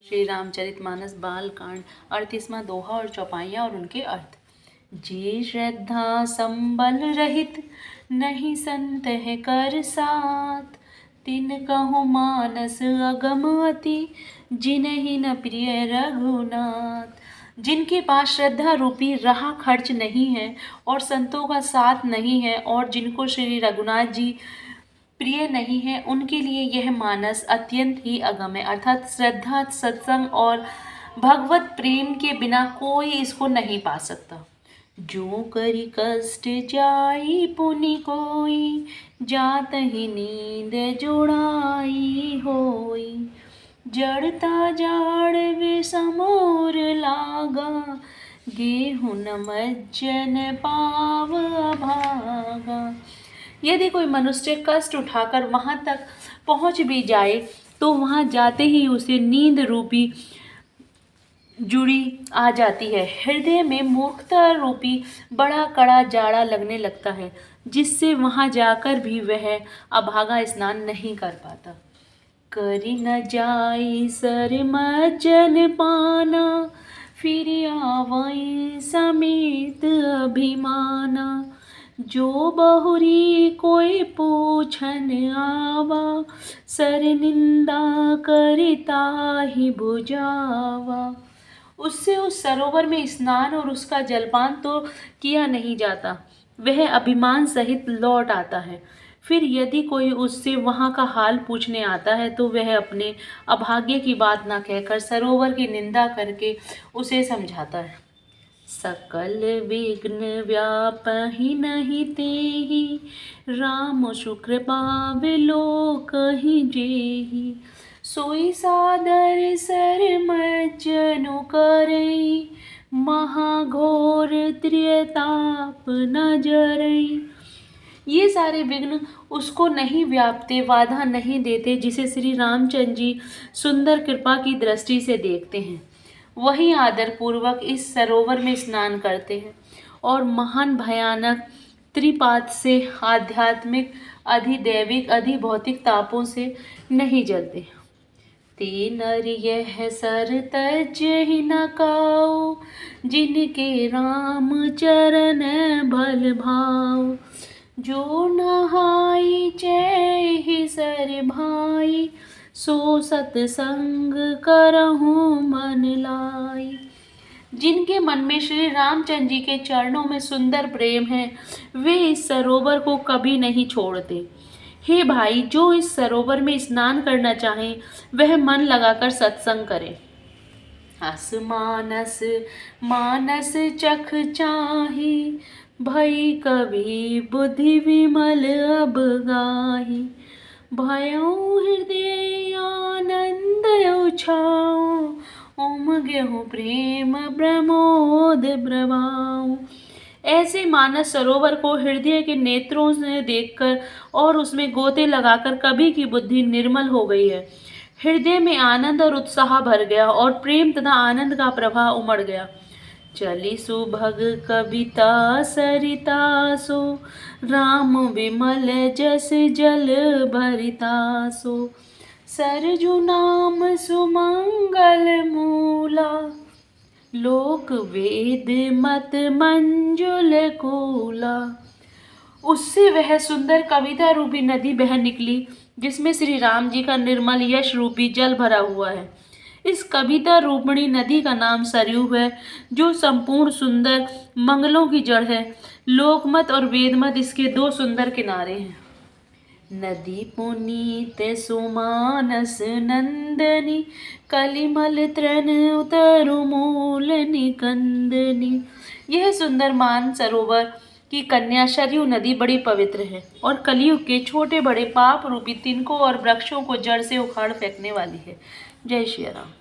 श्री रामचरितमानस बालकांड 38वां दोहा और चौपाइयाँ और उनके अर्थ। जे श्रद्धा संबल रहित नहीं संत है कर साथ, तिन कहु मानस अगम अति जिनहि न प्रिय रघुनाथ। जिनके पास श्रद्धा रूपी राह खर्च नहीं है और संतों का साथ नहीं है और जिनको श्री रघुनाथ जी प्रिय नहीं है, उनके लिए यह मानस अत्यंत ही अगम है। अर्थात श्रद्धा, सत्संग और भगवत प्रेम के बिना कोई इसको नहीं पा सकता। जो करी कष्ट जाई पुनि कोई, जात ही नींद जुड़ाई होई। जड़ता जाड़ विषमोर लागा, गेहूं न मज्जन पाव अभागा। यदि कोई मनुष्य कष्ट उठाकर वहाँ तक पहुँच भी जाए तो वहाँ जाते ही उसे नींद रूपी जुड़ी आ जाती है। हृदय में मूर्खता रूपी बड़ा कड़ा जाड़ा लगने लगता है, जिससे वहाँ जाकर भी वह अभागा स्नान नहीं कर पाता। करी न जाई सर मज्जन पाना, फिर आवई समेत अभिमाना। जो बहुरी कोई पूछन आवा, सर निंदा करिता ही बुझावा। उससे उस सरोवर में स्नान और उसका जलपान तो किया नहीं जाता, वह अभिमान सहित लौट आता है। फिर यदि कोई उससे वहाँ का हाल पूछने आता है तो वह अपने अभाग्य की बात ना कहकर सरोवर की निंदा करके उसे समझाता है। सकल विघ्न व्यापहि नहीं तेहि, राम सुकृपा विलोकहि जेहि। सोई सादर सर मज्जनु करई, महाघोर त्रियताप न जरई। ये सारे विघ्न उसको नहीं व्यापते, बाधा नहीं देते, जिसे श्री रामचंद्र जी सुंदर कृपा की दृष्टि से देखते हैं। वही आदर पूर्वक इस सरोवर में स्नान करते हैं और महान भयानक त्रिपात से, आध्यात्मिक, अधिदैविक, अधिभौतिक तापों से नहीं जलते। ते नर यह सर तजहि न काऊ, जिनके राम चरण भल भाव। जो नहाई जय सर भाई, सो सतसंग करहूँ मन लाई। जिनके मन में श्री रामचंद्र जी के चरणों में सुंदर प्रेम है, वे इस सरोवर को कभी नहीं छोड़ते। हे भाई, जो इस सरोवर में स्नान करना चाहे वह मन लगाकर सत्संग करे। अस मानस मानस चख चाही, भई कवि बुद्धि विमल अब गाही। भयउ हृदय आनंद उछाओ, उमगेहु प्रेम प्रमोद प्रभाऊ। ऐसे मानस सरोवर को हृदय के नेत्रों से देखकर और उसमें गोते लगाकर कवि की बुद्धि निर्मल हो गई है। हृदय में आनंद और उत्साह भर गया और प्रेम तथा आनंद का प्रवाह उमड़ गया। चली सुभग कविता सरिता सो, राम विमल जस जल भरिता सो। सरजु नाम सुमंगल मूला, लोक वेद मत मंजुल कूला। उससे वह सुंदर कविता रूपी नदी बह निकली, जिसमें श्री राम जी का निर्मल यश रूपी जल भरा हुआ है। इस कविता रूपणी नदी का नाम सरयू है, जो संपूर्ण सुंदर मंगलों की जड़ है। लोकमत और वेदमत इसके दो सुंदर किनारे हैं। नदी पुनीत सुमानस नंदनी, कलिमल तृण उतरु मूल निकंदनी। यह सुंदर मान सरोवर की कन्या सरयू नदी बड़ी पवित्र है और कलयुग के छोटे बड़े पाप रूपी तिनकों और वृक्षों को जड़ से उखाड़ फेंकने वाली है। जय श्री राम।